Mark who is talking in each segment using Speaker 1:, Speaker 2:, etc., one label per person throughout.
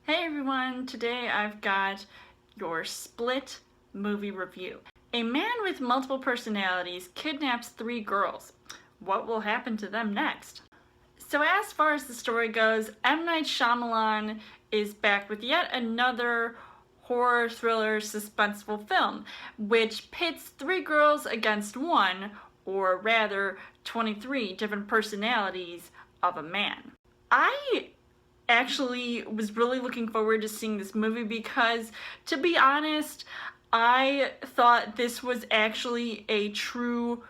Speaker 1: Hey everyone, today I've got your Split movie review. A man with multiple personalities kidnaps 3 girls. What will happen to them next? So as far as the story goes, M. Night Shyamalan is back with yet another horror thriller suspenseful film, which pits 3 girls against one, or rather 23 different personalities of a man. I actually was really looking forward to seeing this movie because, to be honest, I thought this was actually a true,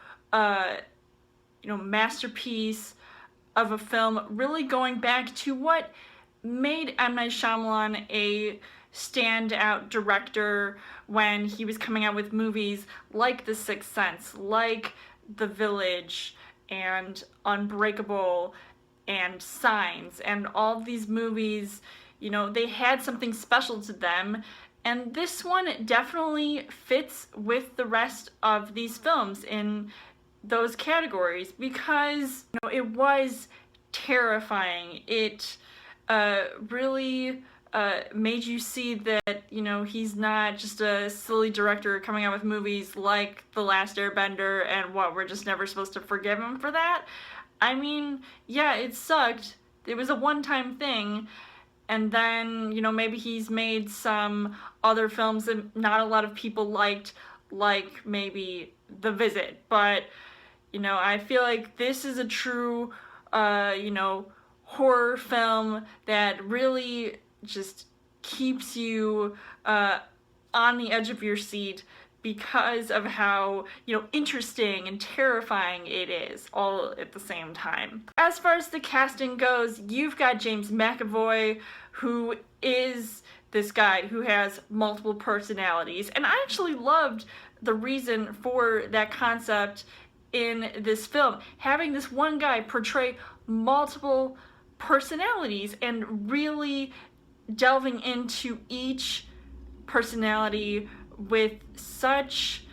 Speaker 1: masterpiece of a film, really going back to what made M. Night Shyamalan a standout director when he was coming out with movies like The Sixth Sense, like The Village, and Unbreakable, and Signs, and all of these movies, they had something special to them, and this one definitely fits with the rest of these films in those categories because it was terrifying. It really made you see that, he's not just a silly director coming out with movies like The Last Airbender and what, we're just never supposed to forgive him for that. I mean, yeah, it sucked. It was a one-time thing. And then, maybe he's made some other films that not a lot of people liked, like maybe The Visit. But, I feel like this is a true, horror film that really just keeps you on the edge of your seat because of how, interesting and terrifying it is all at the same time. As far as the casting goes, you've got James McAvoy, who is this guy who has multiple personalities, and I actually loved the reason for that concept in this film, having this one guy portray multiple personalities and really delving into each personality with such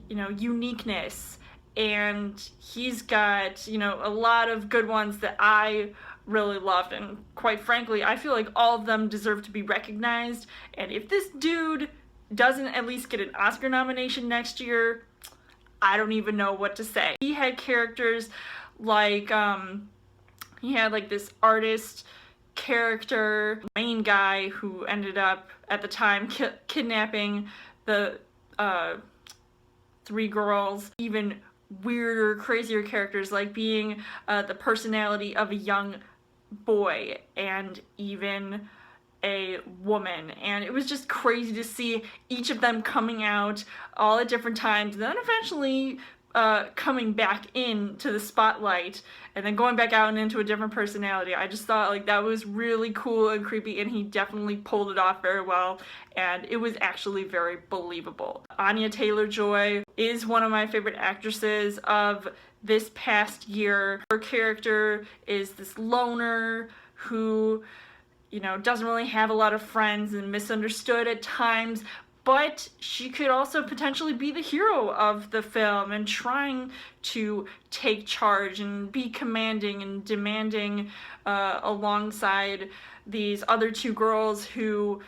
Speaker 1: uniqueness. And he's got a lot of good ones that I really loved, and quite frankly I feel like all of them deserve to be recognized. And if this dude doesn't at least get an Oscar nomination next year, I don't even know what to say. He had characters like he had like this artist character, main guy who ended up at the time kidnapping the 3 girls. Even weirder, crazier characters like being the personality of a young boy and even a woman. And it was just crazy to see each of them coming out all at different times, and then eventually coming back into the spotlight and then going back out and into a different personality. I just thought like that was really cool and creepy, and he definitely pulled it off very well, and it was actually very believable. Anja Taylor is one of my favorite actresses of this past year. Her character is this loner who doesn't really have a lot of friends and misunderstood at times, but she could also potentially be the hero of the film and trying to take charge and be commanding and demanding alongside these other 2 girls who,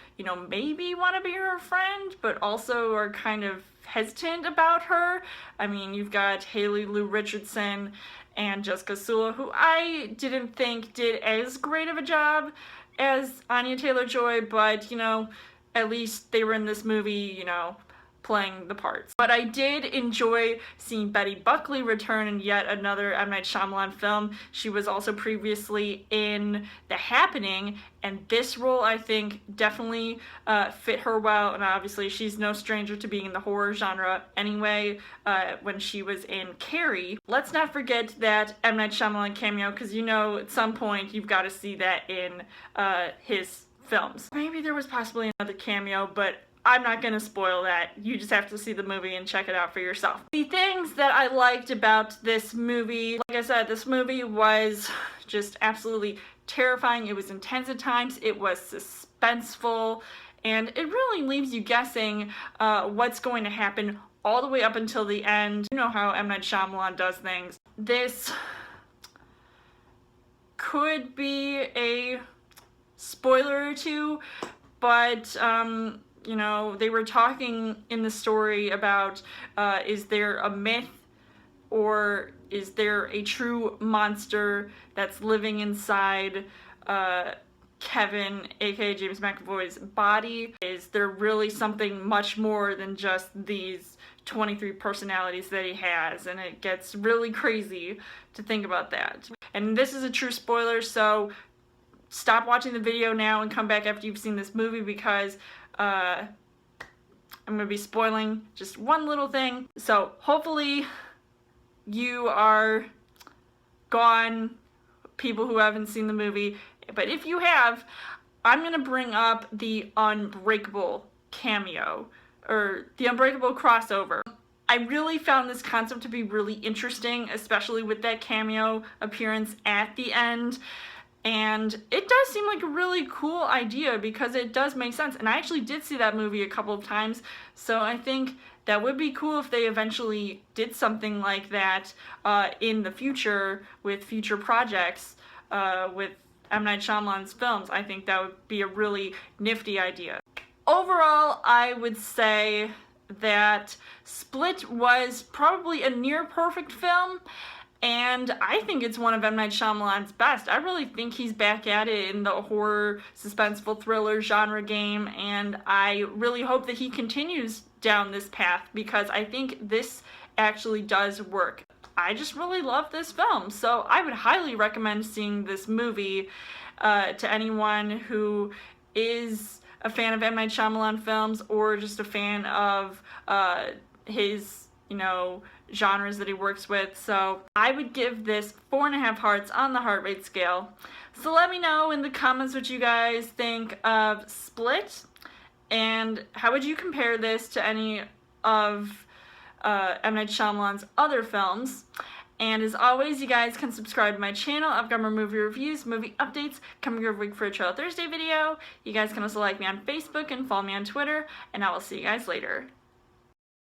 Speaker 1: maybe want to be her friend, but also are kind of hesitant about her. I mean, you've got Haley Lou Richardson and Jessica Sula, who I didn't think did as great of a job as Anja Taylor-Joy, but, at least they were in this movie, playing the parts. But I did enjoy seeing Betty Buckley return in yet another M. Night Shyamalan film. She was also previously in The Happening, and this role I think definitely fit her well, and obviously she's no stranger to being in the horror genre anyway when she was in Carrie. Let's not forget that M. Night Shyamalan cameo, because at some point you've got to see that in his films. Maybe there was possibly another cameo, but I'm not gonna spoil that. You just have to see the movie and check it out for yourself. The things that I liked about this movie, like I said, this movie was just absolutely terrifying. It was intense at times, it was suspenseful, and it really leaves you guessing what's going to happen all the way up until the end. You know how M. Night Shyamalan does things. This could be a spoiler or two, but you know, they were talking in the story about is there a myth or is there a true monster that's living inside Kevin, aka James McAvoy's body? Is there really something much more than just these 23 personalities that he has? And it gets really crazy to think about that. And this is a true spoiler, so stop watching the video now and come back after you've seen this movie, because I'm going to be spoiling just one little thing. So hopefully you are gone, people who haven't seen the movie. But if you have, I'm going to bring up the Unbreakable cameo, or the Unbreakable crossover. I really found this concept to be really interesting, especially with that cameo appearance at the end. And it does seem like a really cool idea, because it does make sense. And I actually did see that movie a couple of times, so I think that would be cool if they eventually did something like that in the future with future projects with M. Night Shyamalan's films. I think that would be a really nifty idea. Overall, I would say that Split was probably a near perfect film, and I think it's one of M. Night Shyamalan's best. I really think he's back at it in the horror, suspenseful thriller genre game, and I really hope that he continues down this path, because I think this actually does work. I just really love this film, so I would highly recommend seeing this movie to anyone who is a fan of M. Night Shyamalan films, or just a fan of his, you know, genres that he works with. So I would give this 4.5 hearts on the heart rate scale. So let me know in the comments what you guys think of Split, and how would you compare this to any of M. Night Shyamalan's other films. And as always, you guys can subscribe to my channel. I've got more movie reviews, movie updates coming every week for a Trail Thursday video. You guys can also like me on Facebook and follow me on Twitter, and I will see you guys later.